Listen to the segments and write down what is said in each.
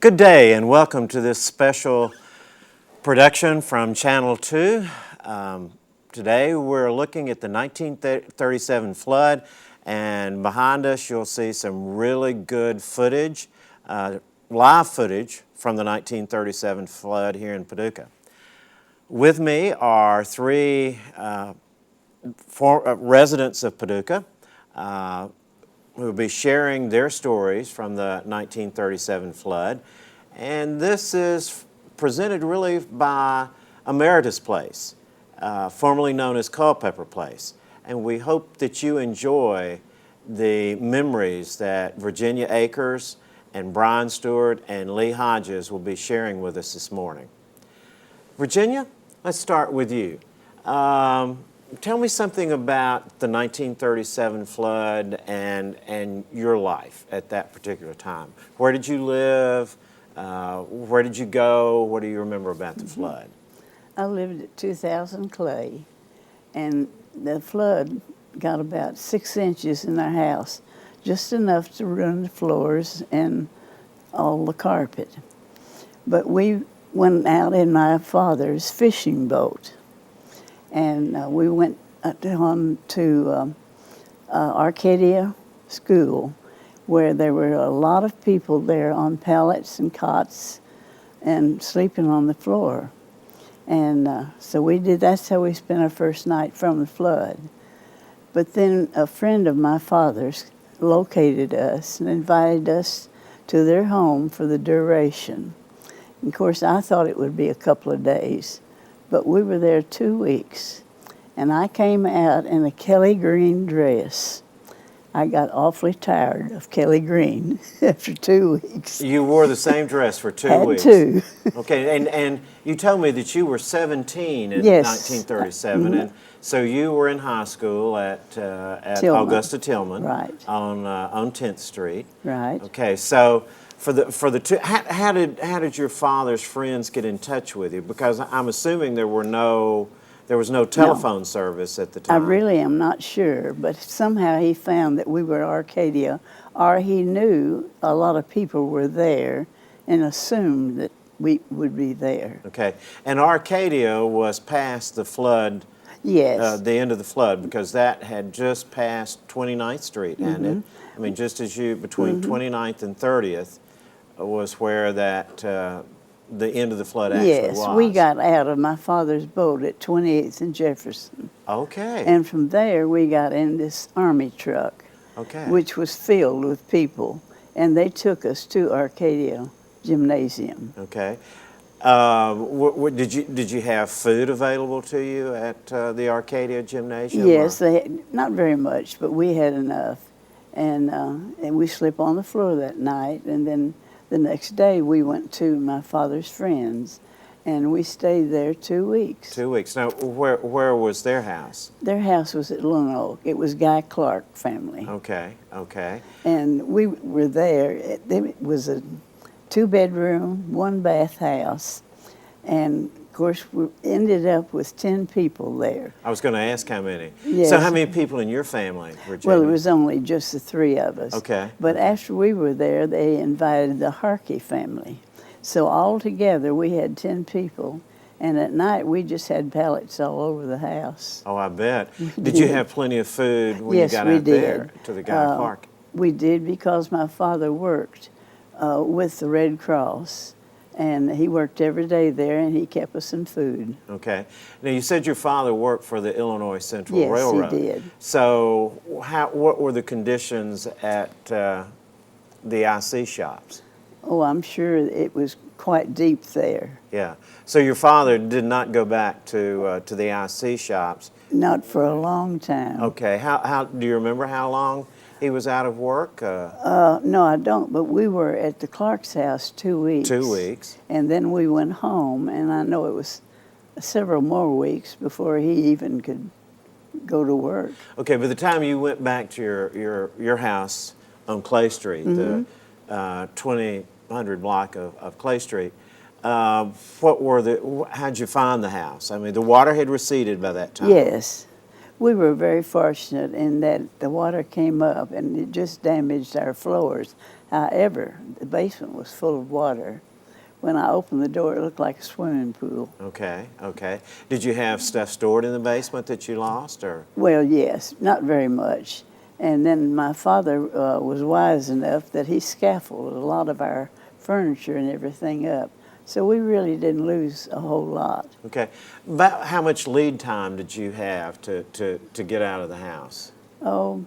Good day and welcome to this special production from Channel 2. Today we're looking at the 1937 flood, and behind us you'll see some really good footage, live footage from the 1937 flood here in Paducah. With me are three residents of Paducah who will be sharing their stories from the 1937 flood. And this is presented really by Emeritus Place, formerly known as Culpeper Place. And we hope that you enjoy the memories that Virginia Akers and Brian Stewart and Lee Hodges will be sharing with us this morning. Virginia, let's start with you. Tell me something about the 1937 flood and your life at that particular time. Where did you live? Where did you go? What do you remember about the flood? I lived at 2000 Clay, and the flood got about 6 inches in our house, just enough to ruin the floors and all the carpet. But we went out in my father's fishing boat, and we went on to Arcadia School, where there were a lot of people there on pallets and cots and sleeping on the floor. And so that's how we spent our first night from the flood. But then a friend of my father's located us and invited us to their home for the duration. And of course, I thought it would be a couple of days, but we were there 2 weeks. And I came out in a Kelly green dress. I got awfully tired of Kelly green after 2 weeks. You wore the same dress for 2 weeks? Had to. Okay, and you told me that you were 17 in Yes. 1937, and so you were in high school at Tillman. Augusta Tillman, Right. on 10th Street. Right. Okay, so for the two, how did your father's friends get in touch with you? Because I'm assuming there was no telephone service at the I time. really am not sure, but somehow he found that we were Arcadia, or he knew a lot of people were there and assumed that we would be there. Okay, and Arcadia was past the flood. Yes. The end of the flood, because that had just passed 29th Street, hadn't it? I mean, just as you, between 29th and 30th was where that, the end of the flood actually was. Yes, we got out of my father's boat at 28th and Jefferson. Okay. And from there, we got in this army truck, Okay. which was filled with people, and they took us to Arcadia Gymnasium. Okay. Did you have food available to you at the Arcadia Gymnasium? Yes, they had, not very much, but we had enough. And we slept on the floor that night, and then the next day we went to my father's friends, and we stayed there 2 weeks. 2 weeks. Now, where was their house? Their house was at Lone Oak. It was Guy Clark family. Okay, okay. And we were there. It was a 2-bedroom, 1-bath house, and of course we ended up with 10 people there. I was going to ask how many. Yes. So how many people in your family, Virginia? Well, it was only just the 3 of us. Okay. But after we were there, they invited the Harkey family. So all together, we had 10 people, and at night we just had pallets all over the house. Oh, I bet. Did you have plenty of food when Yes, you got we out there did. to the Guy Clark? We did, because my father worked with the Red Cross, and he worked every day there, and he kept us some food. Okay. Now, you said your father worked for the Illinois Central Yes, he Railroad. did. So what were the conditions at the IC shops? Oh, I'm sure it was quite deep there. Yeah. So your father did not go back to the IC shops? Not for a long time. Okay. How do you remember how long he was out of work? No, I don't, but we were at the Clark's house 2 weeks. 2 weeks. And then we went home, and I know it was several more weeks before he even could go to work. Okay, by the time you went back to your house on Clay Street, the 2000 block of Clay Street, how'd you find the house? I mean, the water had receded by that time. Yes. We were very fortunate in that the water came up and it just damaged our floors. However, the basement was full of water. When I opened the door, it looked like a swimming pool. Okay, okay. Did you have stuff stored in the basement that you lost, or? Well, yes, not very much. And then my father was wise enough that he scaffolded a lot of our furniture and everything up. So we really didn't lose a whole lot. Okay. About how much lead time did you have to get out of the house? Oh,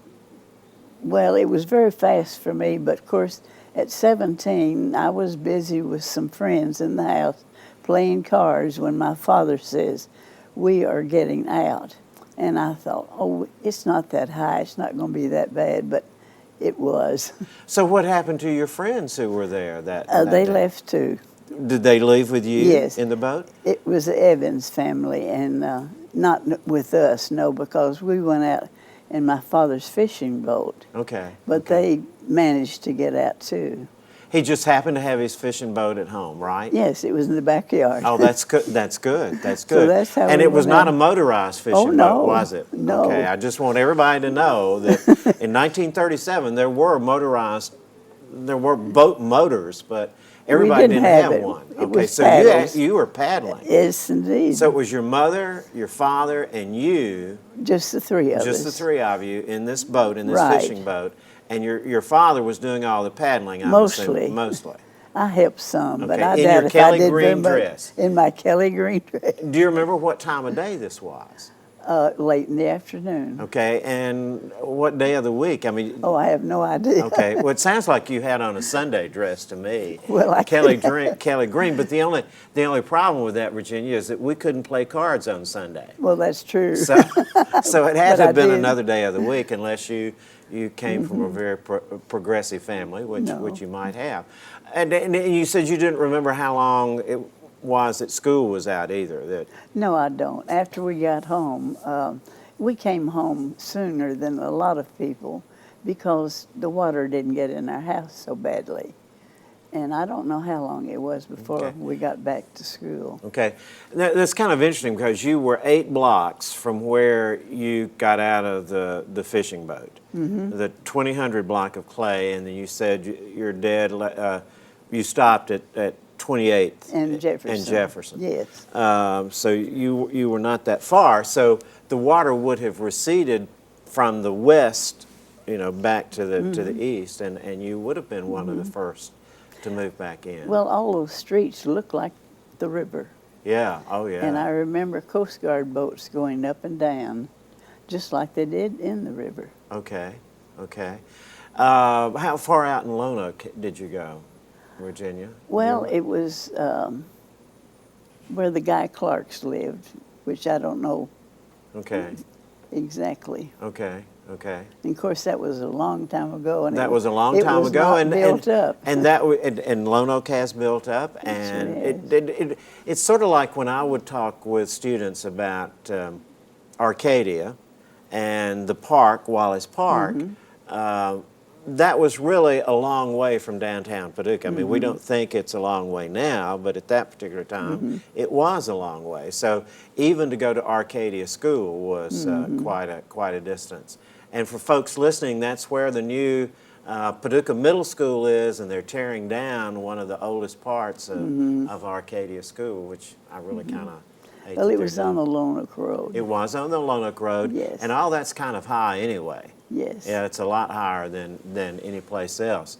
well, it was very fast for me, but of course, at 17, I was busy with some friends in the house playing cards when my father says, "We are getting out." And I thought, oh, it's not that high, it's not going to be that bad, but it was. So what happened to your friends who were there that They day? left too. Did they leave with you Yes. in the boat? It was the Evans family, and not with us, no, because we went out in my father's fishing boat. Okay. But okay. they managed to get out too. He just happened to have his fishing boat at home, right? Yes, it was in the backyard. Oh, that's good. That's good. That's So good. that's how and we it was went not out. a motorized fishing Oh, no. boat, was it? No. Okay. I just want everybody to know that in 1937 there were boat motors, but everybody didn't didn't have have it. one. It Okay, was so paddles. you were paddling. Yes, indeed. So it was your mother, your father, and you, just the three of us. just the three of you in this boat, in this Right. fishing boat, and your father was doing all the paddling. I'm Mostly. assuming. Mostly. I helped some, but Okay, I in doubt your if Kelly I did green very much. dress. In my Kelly green dress. Do you remember what time of day this was? Late in the afternoon. Okay, and what day of the week? I mean, Oh, I have no idea. okay. Well, it sounds like you had on a Sunday dress to me. Well, Kelly Green. But the only problem with that, Virginia, is that we couldn't play cards on Sunday. Well, that's true. So it had But to have I been did. another day of the week, unless you came from a very progressive family, No. which you might have. And you said you didn't remember how long it was that school was out either. That No, I don't. After we got home, we came home sooner than a lot of people because the water didn't get in our house so badly. And I don't know how long it was before Okay. we got back to school. Okay, that's kind of interesting because you were 8 blocks from where you got out of the fishing boat, the 2000 block of Clay, and then you said your dad, you stopped at 28th And Jefferson. And Jefferson. Yes. So you were not that far. So the water would have receded from the west, back to the east, and you would have been one of the first to move back in. Well, all those streets look like the river. Yeah. Oh, yeah. And I remember Coast Guard boats going up and down, just like they did in the river. Okay. Okay. How far out in Lonoke did you go, Virginia? Well, it was where the Guy Clarks lived, which I don't know Okay. exactly. Okay. Okay. And of course, that was a long time ago. And That was a long time was ago, not and built up. and Lonoke has built up, and it's sort of like when I would talk with students about Arcadia and the park, Wallace Park. That was really a long way from downtown Paducah. I mean, we don't think it's a long way now, but at that particular time, it was a long way. So even to go to Arcadia School was quite a distance. And for folks listening, that's where the new Paducah Middle School is, and they're tearing down one of the oldest parts of Arcadia School, which I really kind of hate. Well, that it they're was on doing. the Lonoke Road. It was on the Lonoke Road, Yes. and all that's kind of high anyway. Yes. Yeah, it's a lot higher than any place else.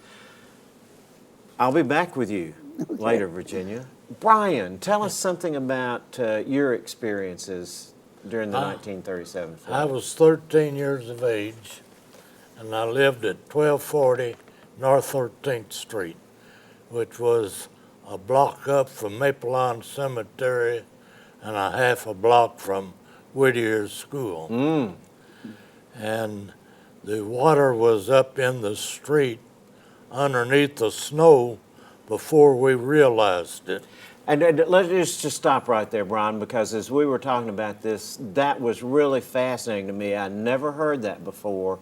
I'll be back with you later, Virginia. Brian, tell us something about your experiences during the 1937 flood. I was 13 years of age, and I lived at 1240 North 13th Street, which was a block up from Maple Lawn Cemetery and a half a block from Whittier's School. And the water was up in the street underneath the snow before we realized it. And let's just stop right there, Brian, because as we were talking about this, that was really fascinating to me. I never heard that before.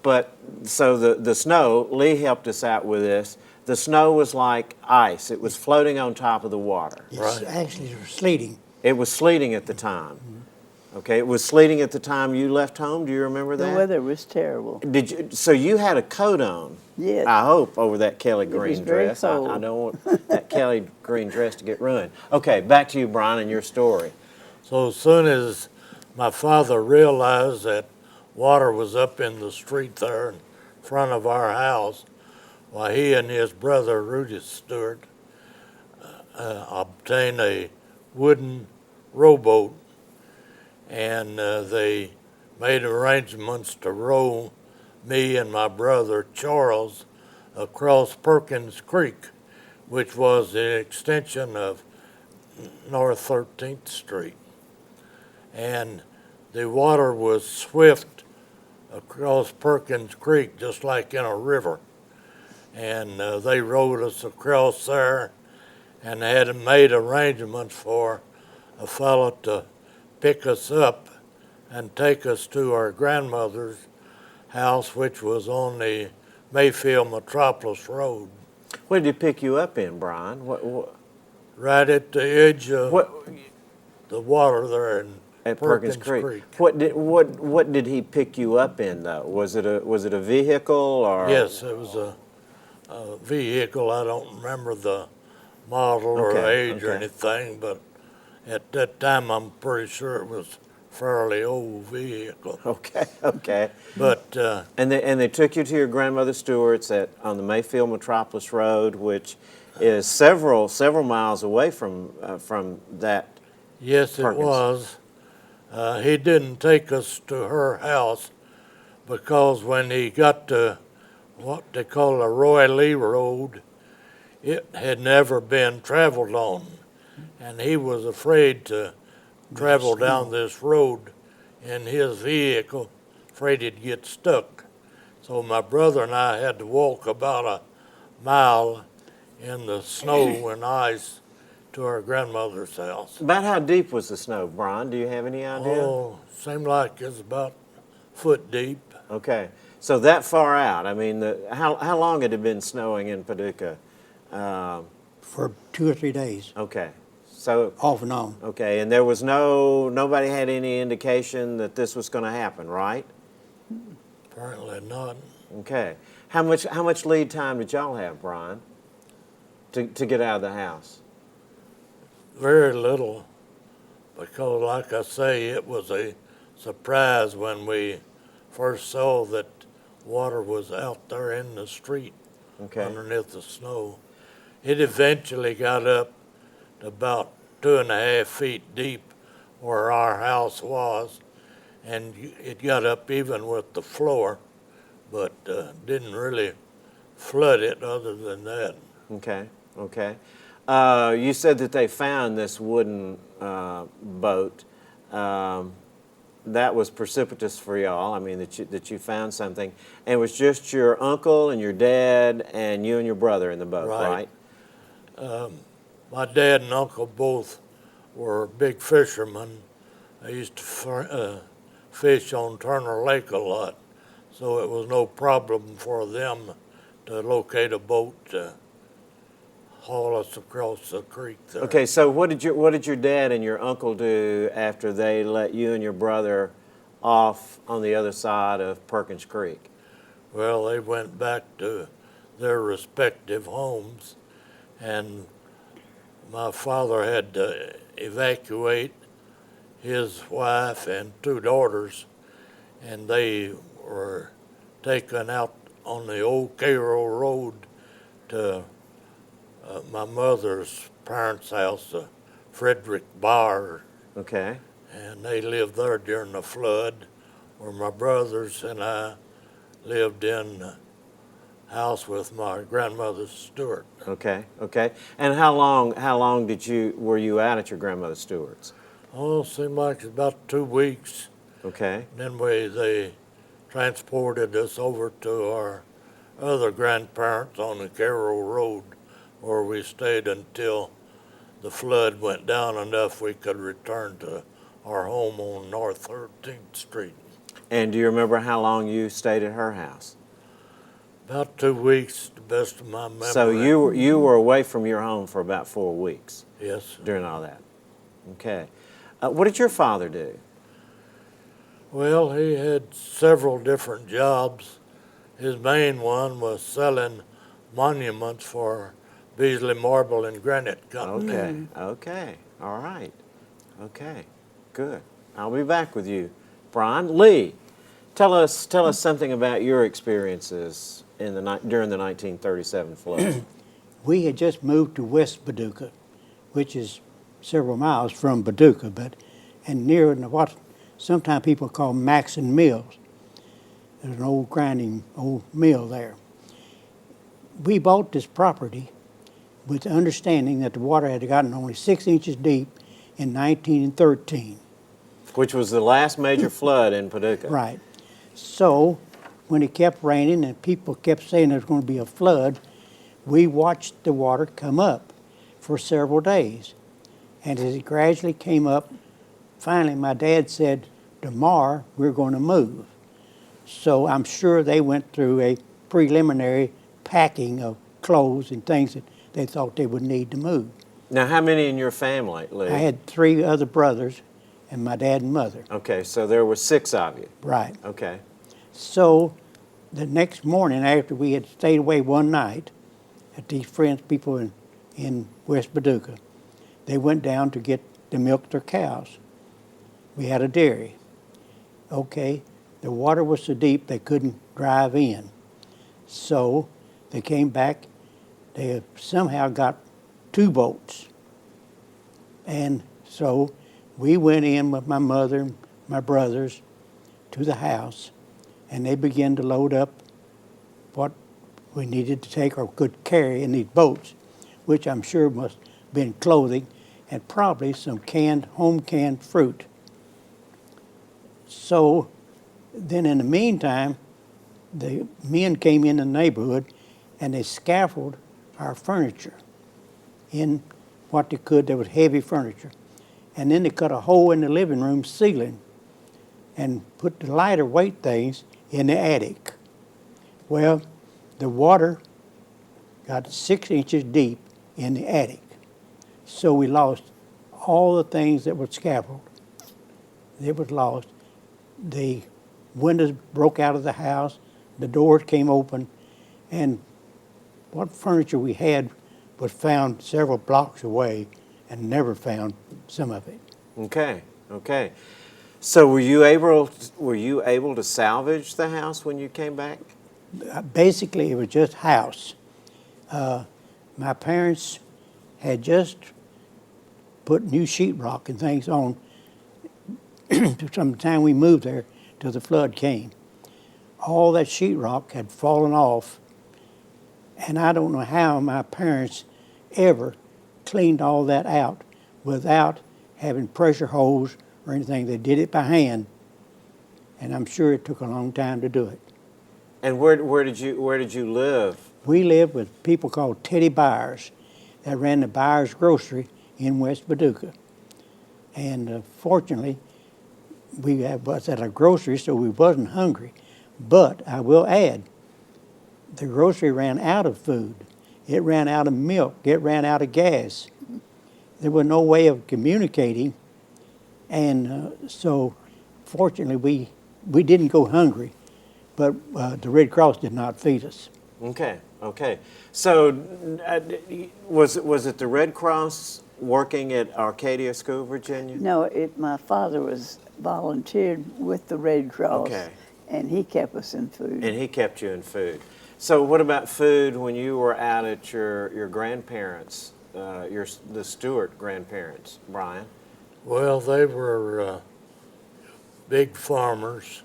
But so the snow, Lee helped us out with this. The snow was like ice. It was floating on top of the water. It's actually sleeting. It was sleeting at the time. Okay, it was sleeting at the time you left home. Do you remember The that? weather was terrible. Did you? So you had a coat on. Yes. I hope over that Kelly was green very dress. I cold. don't want that Kelly green dress to get ruined. Okay, back to you, Brian, and your story. So as soon as my father realized that water was up in the street there in front of our house, why he and his brother Rudy Stewart obtained a wooden rowboat, and they made arrangements to row me and my brother Charles across Perkins Creek, which was the extension of North 13th Street. And the water was swift across Perkins Creek, just like in a river. And they rowed us across there and had made arrangements for a fellow to pick us up and take us to our grandmother's house, which was on the Mayfield Metropolis Road, What did he pick you up in, Brian? right at the edge of What the water there in at Perkins Creek? What did he pick you up in though? Was it a vehicle or? Yes, it was a vehicle. I don't remember the model or Okay, age or okay. anything, but at that time I'm pretty sure it was a fairly old vehicle. Okay, okay. But And they took you to your grandmother Stewart's on the Mayfield Metropolis Road, which is several miles away from that. yes, it Perkins. was. He didn't take us to her house because when he got to what they call the Roy Lee Road, it had never been traveled on, and he was afraid to travel down this road in his vehicle, afraid he'd get stuck. So my brother and I had to walk about a mile in the snow and ice to our grandmother's house. About how deep was the snow, Brian? Do you have any idea? Oh, seemed like it's about foot deep. Okay, so that far out. I mean, how long had it been snowing in Paducah? For 2 or 3 days, Okay, so off and on. okay, and there was nobody had any indication that this was going to happen, right? Apparently not. Okay, how much lead time did y'all have, Brian, to get out of the house? Very little, because like I say, it was a surprise when we first saw that water was out there in the street Okay. underneath the snow. It eventually got up to about 2.5 feet deep where our house was, and it got up even with the floor, but didn't really flood it other than that. Okay, okay. You said that they found this wooden boat. That was precipitous for y'all. I mean, that you found something. And it was just your uncle and your dad and you and your brother in the boat, right? My dad and uncle both were big fishermen. I used to fish on Turner Lake a lot, so it was no problem for them to locate a boat to haul us across the creek there. Okay, so what did your dad and your uncle do after they let you and your brother off on the other side of Perkins Creek? Well, they went back to their respective homes, and my father had to evacuate his wife and 2 daughters, and they were taken out on the old Cairo Road to my mother's parents' house, Frederick Barr, Okay. and they lived there during the flood, where my brothers and I lived in the house with my grandmother Stewart. Okay, okay. And how long were you out at your grandmother Stewart's? Oh, seemed like it's about 2 weeks. Okay. Then they transported us over to our other grandparents on the Carroll Road, where we stayed until the flood went down enough we could return to our home on North 13th Street. And do you remember how long you stayed at her house? About 2 weeks, to the best of my memory. So you were away from your home for about 4 weeks Yes. during all that. Okay. What did your father do? Well, he had several different jobs. His main one was selling monuments for Beasley Marble and Granite Company. Okay, okay, all right, okay, good. I'll be back with you, Brian. Lee, tell us something about your experiences during the 1937 flood. We had just moved to West Paducah, which is several miles from Paducah, and near what sometimes people call Maxon Mills. There's an old old mill there. We bought this property with the understanding that the water had gotten only 6 inches deep in 1913. Which was the last major flood in Paducah. Right. So when it kept raining and people kept saying there was going to be a flood, we watched the water come up for several days. And as it gradually came up, finally my dad said, tomorrow we're going to move. So I'm sure they went through a preliminary packing of clothes and things that they thought they would need to move. Now, how many in your family, Lee? I had 3 other brothers and my dad and mother. Okay, so there were 6 of you. Right. Okay. So the next morning, after we had stayed away one night at these people in West Paducah, they went down to milk their cows. We had a dairy. Okay, the water was so deep they couldn't drive in. So they came back. They somehow got 2 boats. And so we went in with my mother and my brothers to the house, and they began to load up what we needed to take or could carry in these boats, which I'm sure must have been clothing and probably some home canned fruit. So then in the meantime, the men came in the neighborhood and they scaffolded our furniture in what they could. There was heavy furniture. And then they cut a hole in the living room ceiling and put the lighter weight things in the attic. Well, the water got 6 inches deep in the attic. So we lost all the things that were scaffolded. It was lost. The windows broke out of the house, the doors came open, and what furniture we had was found several blocks away and never found some of it. Okay, okay. So were you able to salvage the house when you came back? Basically, it was just house. My parents had just put new sheetrock and things on from the time we moved there till the flood came. All that sheetrock had fallen off, and I don't know how my parents ever cleaned all that out without having pressure hose or anything. They did it by hand, and I'm sure it took a long time to do it. And where did you live? We lived with people called Teddy Byers that ran the Byers Grocery in West Paducah. And fortunately, we was at a grocery, so we wasn't hungry. But I will add, the grocery ran out of food. It ran out of milk. It ran out of gas. There was no way of communicating. And so fortunately, we didn't go hungry, but the Red Cross did not feed us. Okay, okay. So was it the Red Cross working at Arcadia School, Virginia? No, my father was volunteered with the Red Cross, Okay. and he kept us in food. And he kept you in food. So what about food when you were out at your grandparents, the Stewart grandparents, Brian? Well, they were big farmers,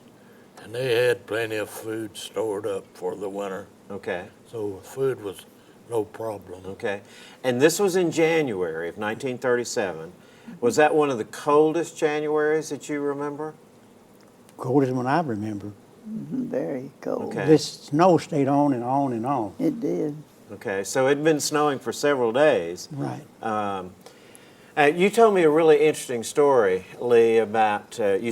and they had plenty of food stored up for the winter. Okay, So food was no problem. okay. And this was in January of 1937. Was that one of the coldest Januaries that you remember? Coldest one I remember. Very cold. Okay. This snow stayed on and on and on. It did. Okay, so it had been snowing for several days. Right. You told me a really interesting story, Lee, about you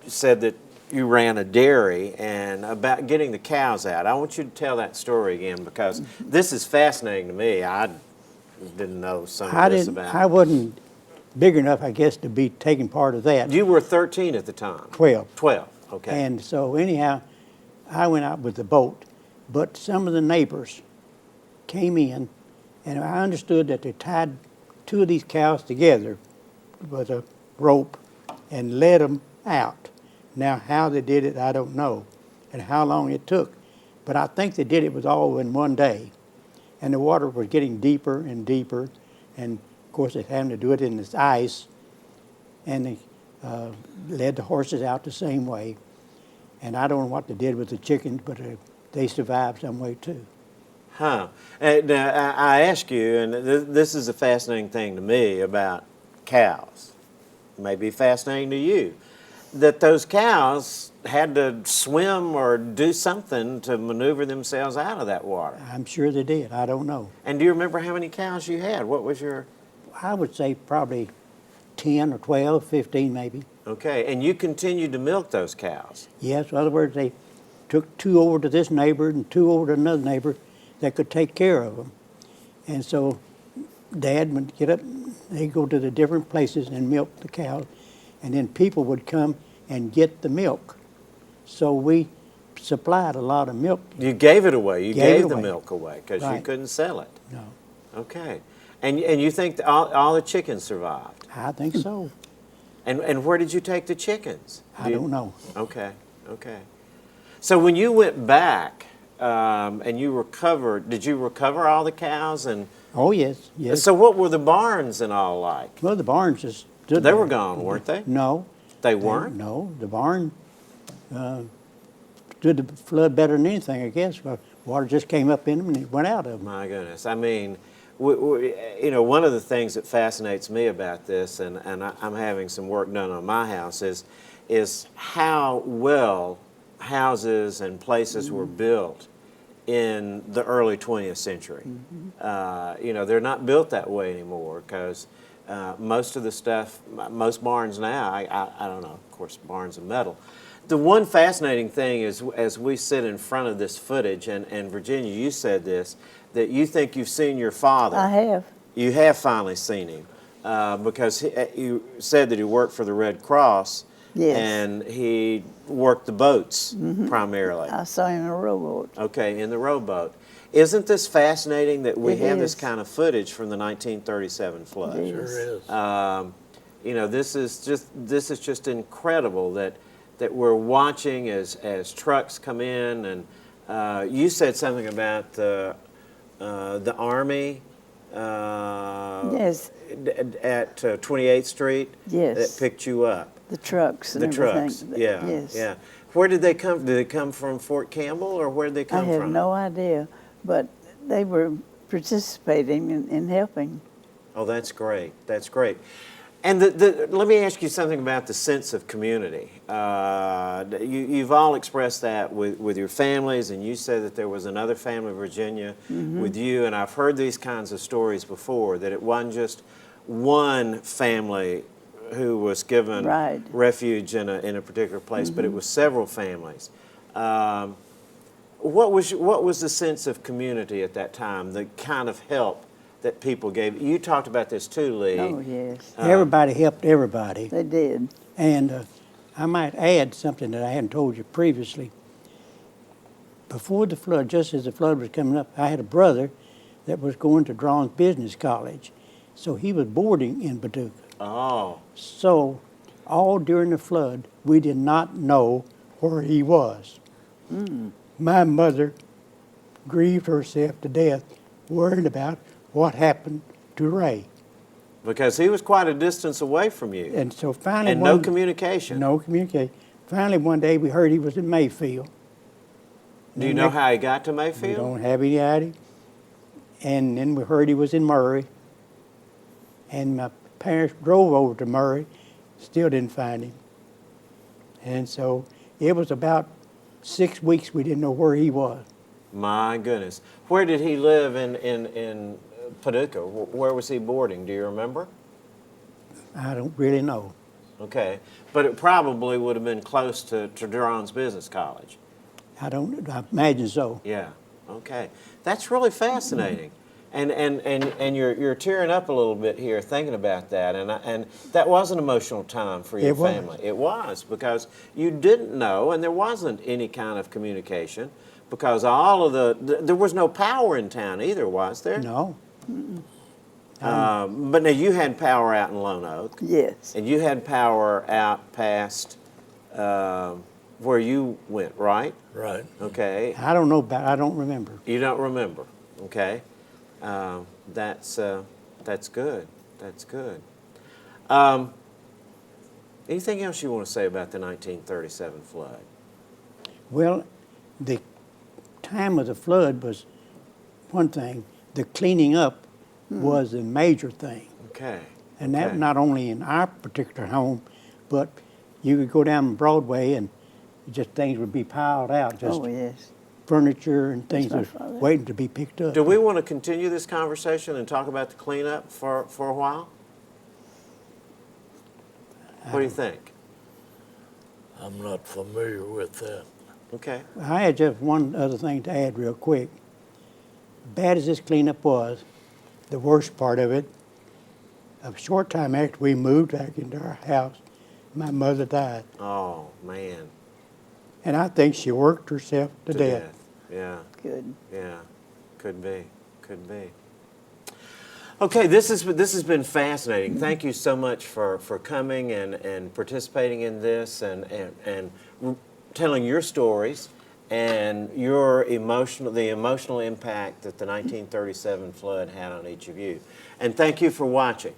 said that you ran a dairy and about getting the cows out. I want you to tell that story again because this is fascinating to me. I didn't know some of this about. I wasn't big enough, I guess, to be taking part of that. You were 13 at the time. 12. 12, okay. And so anyhow, I went out with the boat, but some of the neighbors came in, and I understood that they tied 2 of these cows together with a rope and led them out. Now, how they did it, I don't know, and how long it took, but I think they did it was all in one day. And the water was getting deeper and deeper, and of course they having to do it in this ice, and they led the horses out the same way. And I don't know what they did with the chickens, but they survived some way too. Huh. Now, I ask you, and this is a fascinating thing to me about cows, maybe fascinating to you, that those cows had to swim or do something to maneuver themselves out of that water. I'm sure they did. I don't know. And do you remember how many cows you had? What was your... I would say probably 10 or 12, 15 maybe. Okay, and you continued to milk those cows. Yes, in other words, they took 2 over to this neighbor and 2 over to another neighbor that could take care of them. And so Dad would get up, they'd go to the different places and milk the cows, and then people would come and get the milk. So we supplied a lot of milk. You gave it away. You Gave it gave the away. milk away because you Right. couldn't sell it. No, Okay. And you think that all the chickens survived? I think so. And where did you take the chickens? I don't know. Okay, okay. So when you went back and you recovered, did you recover all the cows? And Oh, yes, yes. so what were the barns and all like? Well, the barns just stood They were there. gone, weren't they? No. They weren't? No, the barn stood the flood better than anything, I guess. Well, water just came up in them and it went out of them. My goodness. I mean, you know, one of the things that fascinates me about this, and I'm having some work done on my house, is how well houses and places were built in the early 20th century. You know, they're not built that way anymore because most of the stuff, most barns now, I don't know, of course, barns are metal. The one fascinating thing is, as we sit in front of this footage, and Virginia, you said this, that you think you've seen your father. I have. You have finally seen him because you said that he worked for the Red Cross. Yes. And he worked the boats primarily. I saw him in a rowboat. Okay, in the rowboat. Isn't this fascinating that we It have this is. kind of footage from the 1937 flood? It Sure is. is. You know, this is just incredible that we're watching as trucks come in, and you said something about the Army Yes, at 28th Street Yes. that picked you up. the trucks and The everything. trucks, yeah, Yes. yeah. Where did they come? Did they come from Fort Campbell, or where did they I come have from? no idea, but they were participating in helping. Oh, that's great. That's great. And let me ask you something about the sense of community. You've all expressed that with your families, and you said that there was another family, Virginia, with you, and I've heard these kinds of stories before, that it wasn't just one family who was given Right. refuge in a particular place, but it was several families. What was the sense of community at that time, the kind of help that people gave? You talked about this too, Lee. Oh, yes, Everybody helped everybody. they did. And I might add something that I hadn't told you previously. Before the flood, just as the flood was coming up, I had a brother that was going to Drawn's Business College. So he was boarding in Paducah. Oh, So all during the flood, we did not know where he was. My mother grieved herself to death, worried about what happened to Ray. because he was quite a distance away from you, And so finally, and no communication. No communication. Finally, one day we heard he was in Mayfield. Do you know how he got to We Mayfield? don't have any idea. And then we heard he was in Murray. And my parents drove over to Murray, still didn't find him. And so it was about 6 weeks we didn't know where he was. My goodness. Where did he live in Paducah? Where was he boarding? Do you remember? I don't really know. Okay. But it probably would have been close to Durham's Business College. I imagine so. Yeah. Okay. That's really fascinating. And you're tearing up a little bit here thinking about that, and that was an emotional time for your It was. family. It was, because you didn't know, and there wasn't any kind of communication, because all of there was no power in town either, was there? No. But now you had power out in Lone Oak, Yes. and you had power out past where you went, right? Right. Okay. I don't know about. I don't remember. You don't remember, okay? That's good. That's good. Anything else you want to say about the 1937 flood? Well, the time of the flood was one thing. The cleaning up was a major thing. Okay. And that okay. not only in our particular home, but you could go down Broadway and just things would be piled out, just Oh, yes. furniture and things my was father. waiting to be picked up. Do we want to continue this conversation and talk about the cleanup for a while? What do you think? I'm not familiar with that. Okay. I had just one other thing to add real quick. Bad as this cleanup was, the worst part of it, a short time after we moved back into our house, my mother died. Oh, man. And I think she worked herself to death. Yeah. Good. Yeah, could be, could be. Okay, this has been fascinating. Thank you so much for coming and participating in this and telling your stories and the emotional impact that the 1937 flood had on each of you. And thank you for watching.